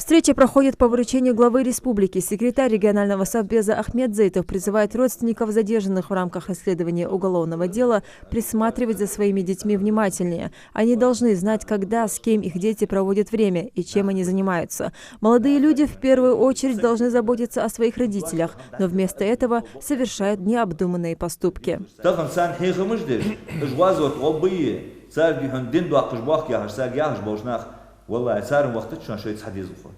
Встреча проходит по поручению главы республики. Секретарь регионального совбеза Ахмед Зейтов призывает родственников задержанных в рамках расследования уголовного дела присматривать за своими детьми внимательнее. Они должны знать, когда, с кем их дети проводят время и чем они занимаются. Молодые люди в первую очередь должны заботиться о своих родителях, но вместо этого совершают необдуманные поступки. والله صار وقت شلون شوية حديث وخو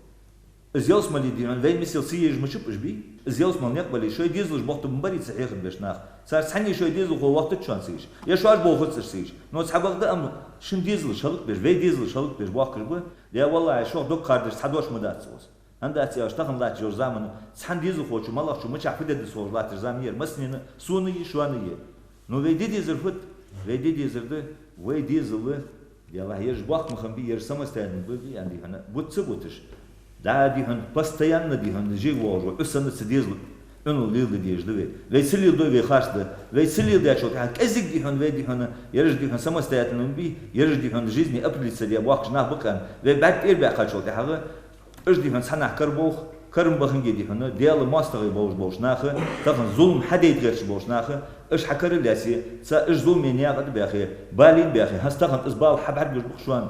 زيوس مالي ديون وين مثل سيج مش بشبي زيوس مال نقبل شوية ديزل وقت بمبري صحيح بشناخ صار سحني شوية ديزل وخو وقت شلون سيج يا شو عج بوخت سيج نو صحبك ده أم شن ديزل شلك بش وين ديزل شلك بش واقع بقول يا والله شو دوك قادر صحدوش مدات سوس عندها تياش تخن لا تجور زمن سحن ديزل خو شو مالك شو مش عفيدة دسوس لا ترزامير مسنين سوني شوانية نو وين ديزل فت وين ديزل ده وين ديزل يلا هيج باق مخبي يرسم استعداد بودي عندي هنا بوتش دادي هن постоянно دي هن جي واجو اسن سديزل انو ليل دي جدوي ويسلي دو وي خاشد ويسلي دي شو كان ازيك دي هن ودي هن يرج دي هن سما استعداد بي يرج دي هن жизни ابليس دي باق جنا بكن وبعد يربع خاشو دي حاجه اج دي هن سنه كربوخ كرم بخن دي هن ديال ماستر بوش ناخه تخن ظلم حد يتغيرش بوش ناخه ايش حكر لاسي سا ايش ظلم يا قد باخي بالين باخي هستخن اسبال حب بشوان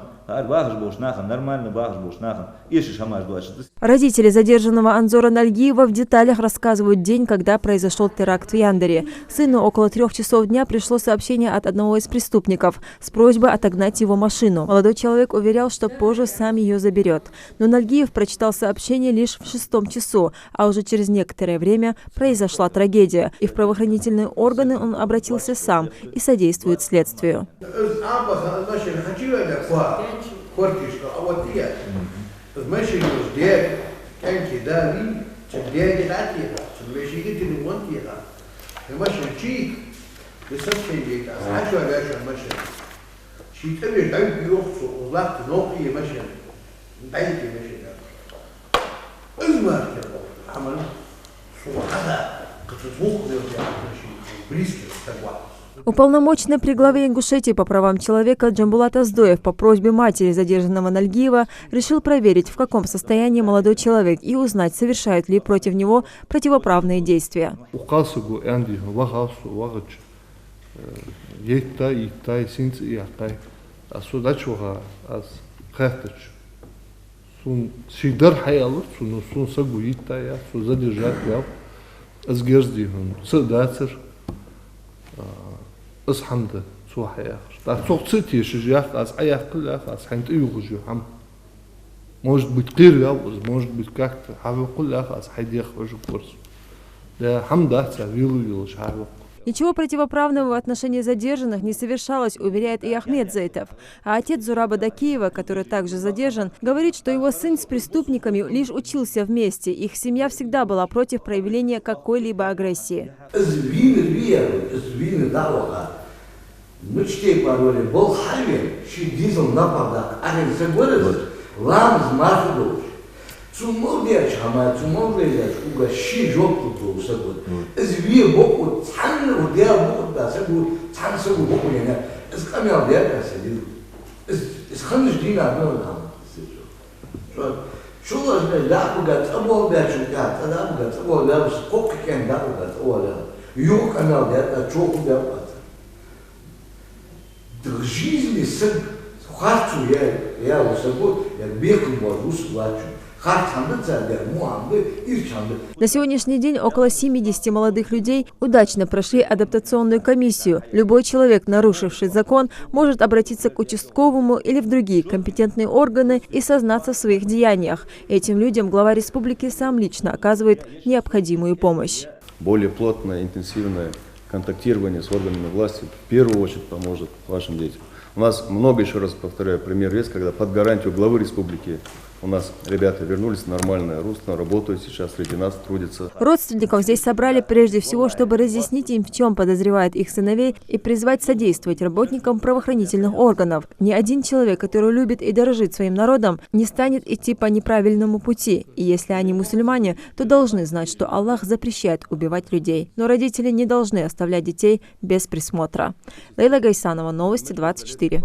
Родители задержанного Анзора Нальгиева в деталях рассказывают день, когда произошел теракт в Яндере. Сыну около 3 часов дня пришло сообщение от одного из преступников с просьбой отогнать его машину. Молодой человек уверял, что позже сам ее заберет. Но Нальгиев прочитал сообщение лишь в 6 часу, а уже через некоторое время произошла трагедия. И в правоохранительные органы он обратился сам и содействует следствию. Кортишка, а вот я. Змешили ждет, канки дави, чудеги дати, чудешики ты не монтира. Машин чик, высокий век, а что я что машин. Чик тебе дай бьёхсу, лак ноги машин. Дайте машин. Измарки, амал. Суада, как звук я машин. Близкий согласен. Уполномоченный при главе Ингушетии по правам человека Джамбулат Аздоев по просьбе матери задержанного Нальгиева решил проверить, в каком состоянии молодой человек, и узнать, совершают ли против него противоправные действия. أصحمد صوح يا أخي. تعصق ستي شجاع أز أي أقل أخ حنت يوجو هم. может быть قير يابوز может быть как-то حابب كل أخ أز حد يخرج كورس. ده هم ده تعبيله شعبه. Ничего противоправного в отношении задержанных не совершалось, уверяет и Ахмед Зейтов. А отец Зураба Дакиева, который также задержан, говорит, что его сын с преступниками лишь учился вместе. Их семья всегда была против проявления какой-либо агрессии. Цумолдер чама, цумолдер уга ши жопку то сагут. Эзвие боку цанну дер боку да сагут цансу боку яна. Эс камел дер да сагут. Эс ханш дина да. Шо лажне лапуга цабол да чука, цадамга цабол да скок кен да уга ола. Ю камел дер да чоку да. В жизни саг хату я сагут, я беку морус плачу. На сегодняшний день около 70 молодых людей удачно прошли адаптационную комиссию. Любой человек, нарушивший закон, может обратиться к участковому или в другие компетентные органы и сознаться в своих деяниях. Этим людям глава республики сам лично оказывает необходимую помощь. Более плотное, интенсивное контактирование с органами власти в первую очередь поможет вашим детям. У нас много, еще раз повторяю, пример есть, когда под гарантию главы республики у нас ребята вернулись в нормальное русло, работают сейчас, среди нас трудятся. Родственников здесь собрали прежде всего, чтобы разъяснить им, в чем подозревают их сыновей, и призвать содействовать работникам правоохранительных органов. Ни один человек, который любит и дорожит своим народом, не станет идти по неправильному пути. И если они мусульмане, то должны знать, что Аллах запрещает убивать людей. Но родители не должны оставлять детей без присмотра. Лейла Гайсанова, Новости 24.